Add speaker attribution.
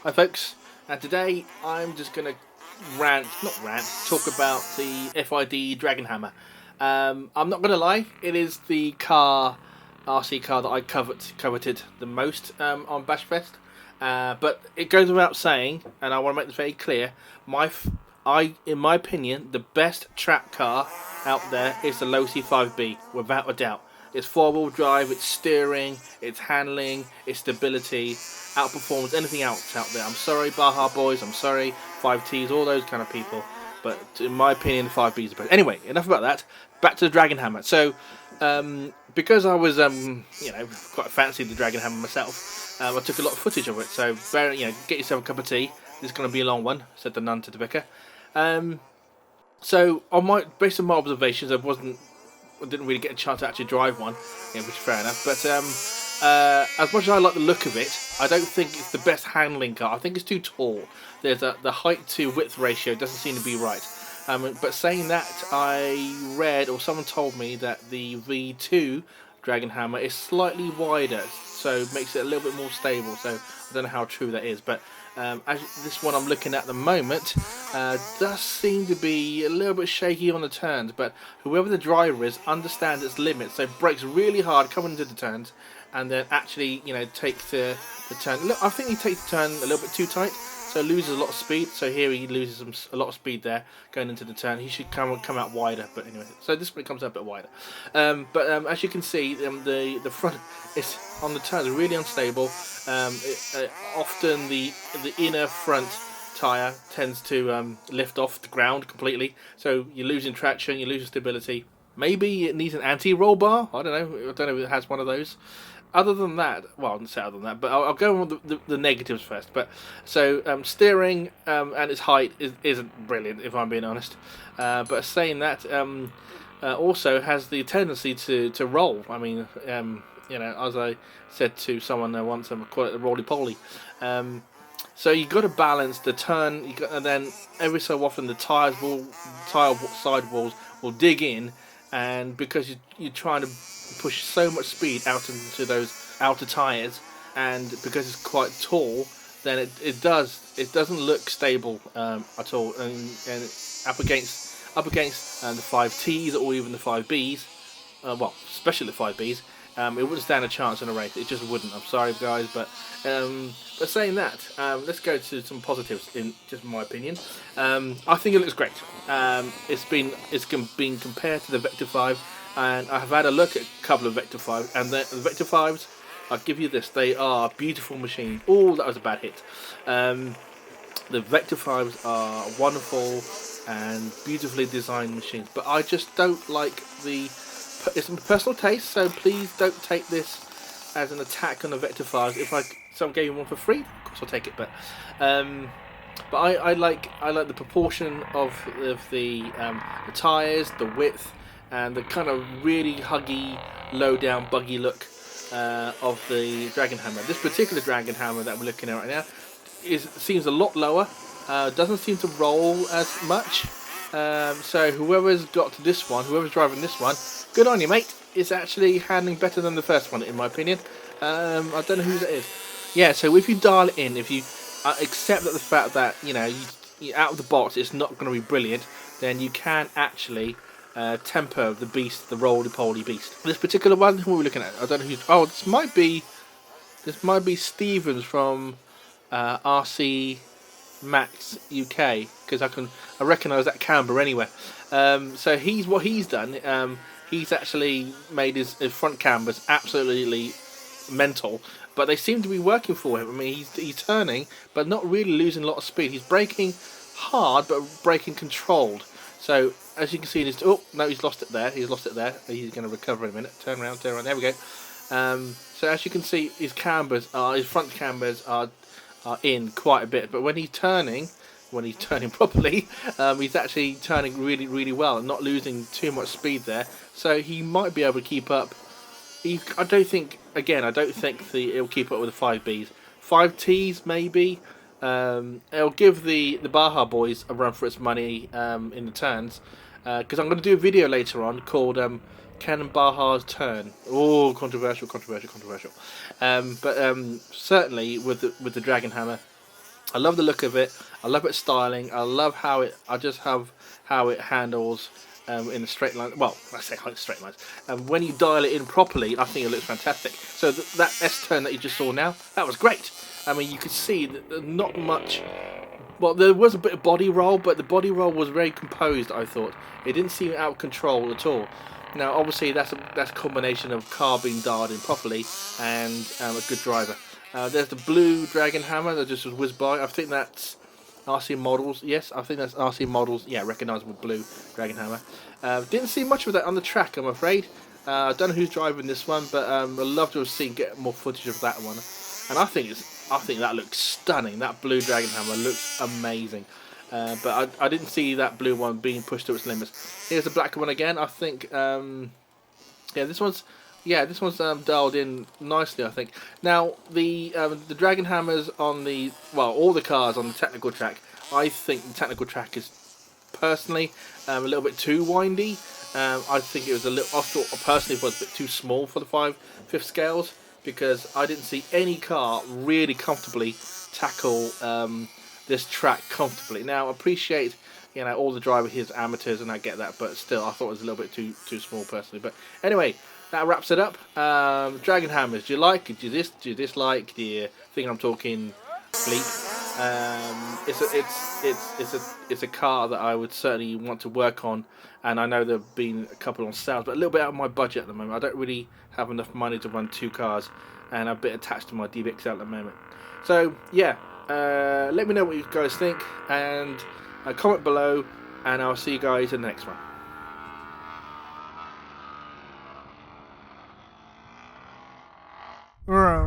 Speaker 1: Hi folks, and today I'm just going to talk about the FID Dragon Hammer. I'm not going to lie, it is the RC car that I coveted the most on Bashfest. But it goes without saying, and I want to make this very clear, in my opinion, the best track car out there is the Low C5B, without a doubt. It's four-wheel drive, it's steering, it's handling, its stability outperforms anything else out there. I'm sorry, Baja Boys, I'm sorry, 5Ts, all those kind of people. But in my opinion, the 5B is the best. Anyway, enough about that. Back to the Dragon Hammer. So, because I was, quite fancy the Dragon Hammer myself, I took a lot of footage of it. So, get yourself a cup of tea. This is going to be a long one, said the nun to the vicar. So, based on my observations, I didn't really get a chance to actually drive one, which is fair enough. But as much as I like the look of it, I don't think it's the best handling car. I think it's too tall. The height to width ratio doesn't seem to be right. But saying that, I read or someone told me that the V2 Dragon Hammer is slightly wider, so it makes it a little bit more stable. So I don't know how true that is, but as this one I'm looking at the moment does seem to be a little bit shaky on the turns, but whoever the driver is understands its limits, so brakes really hard coming into the turns, and then actually takes the turn. Look, I think he takes the turn a little bit too tight, so loses a lot of speed. So here he loses a lot of speed there going into the turn. He should come out wider, but anyway, so this one comes out a bit wider. As you can see, the front is on the turns really unstable. Often the inner front tyre tends to lift off the ground completely, so you're losing traction, you're losing stability. Maybe it needs an anti-roll bar. I don't know. I don't know if it has one of those. Other than that, well, I wouldn't say other than that, but I'll go on the negatives first. But so steering and its height isn't brilliant, if I'm being honest. But saying that, also has the tendency to roll. I mean, as I said to someone once, I call it the roly poly. So you got to balance the turn, and then every so often the tire sidewalls will dig in, and because you're trying to push so much speed out into those outer tires, and because it's quite tall, then it doesn't look stable at all, and up against the 5Ts or even the 5Bs, well, especially the 5Bs. It wouldn't stand a chance in a race. It just wouldn't. I'm sorry, guys, but saying that, let's go to some positives. In just my opinion, I think it looks great. It's been compared to the Vector 5, and I have had a look at a couple of Vector 5, and the Vector 5s. I'll give you this: they are beautiful machines. Oh, that was a bad hit. The Vector 5s are wonderful and beautifully designed machines, but I just don't like the. It's a personal taste, so please don't take this as an attack on the Vector 5s. If someone gave me one for free, of course I'll take it. But I like the proportion of the tires, the width, and the kind of really huggy, low down, buggy look of the Dragon Hammer. This particular Dragon Hammer that we're looking at right now seems a lot lower. Doesn't seem to roll as much. So whoever's driving this one, good on you, mate. It's actually handling better than the first one, in my opinion. I don't know whose it is. Yeah, so if you dial it in, if you accept that the fact that you out of the box it's not going to be brilliant, then you can actually temper the beast, the roly-poly beast. This particular one, who are we looking at? I don't know who's. Oh, this might be Stevens from RC Max UK, because I recognise that camber anywhere. So what he's done. He's actually made his front cambers absolutely mental, but they seem to be working for him. I mean, he's turning, but not really losing a lot of speed. He's braking hard, but braking controlled. So as you can see, he's lost it there. He's going to recover in a minute. Turn around. There we go. So as you can see, his front cambers are in quite a bit, but when he's turning properly, he's actually turning really, really well and not losing too much speed there. So he might be able to keep up. I don't think it'll keep up with the 5Bs. 5Ts maybe. It'll give the Baja Boys a run for its money in the turns. Because I'm going to do a video later on called Can Baja's Turn? Oh, controversial. But certainly with the Dragon Hammer, I love the look of it. I love its styling. I love how it. I just have how it handles in a straight line. Well, I say like straight lines. When you dial it in properly, I think it looks fantastic. So that S turn that you just saw now, that was great. I mean, you could see that not much. Well, there was a bit of body roll, but the body roll was very composed. I thought it didn't seem out of control at all. Now, obviously, that's a combination of car being dialed in properly and a good driver. There's the blue Dragon Hammer that just whizzed by. I think that's RC Models. Yes, I think that's RC Models. Yeah, recognisable blue Dragon Hammer. Didn't see much of that on the track, I'm afraid. I don't know who's driving this one, but I'd love to have seen get more footage of that one. And I think that looks stunning. That blue Dragon Hammer looks amazing. But I didn't see that blue one being pushed to its limits. Here's the black one again. I think this one's dialed in nicely. I think now the Dragon Hammers on all the cars on the technical track. I think the technical track is personally a little bit too windy. I think it was I thought personally it was a bit too small for the 5/5 scales, because I didn't see any car really comfortably tackle this track comfortably. Now, I appreciate all the driver here is amateurs, and I get that, but still, I thought it was a little bit too small personally. But anyway, that wraps it up. Dragon Hammers. Do you like? Do you dislike? Do you think I'm talking bleak? It's a car that I would certainly want to work on, and I know there've been a couple on sales, but a little bit out of my budget at the moment. I don't really have enough money to run two cars, and I'm a bit attached to my DBXL at the moment. So yeah, let me know what you guys think, and comment below, and I'll see you guys in the next one.
Speaker 2: Right.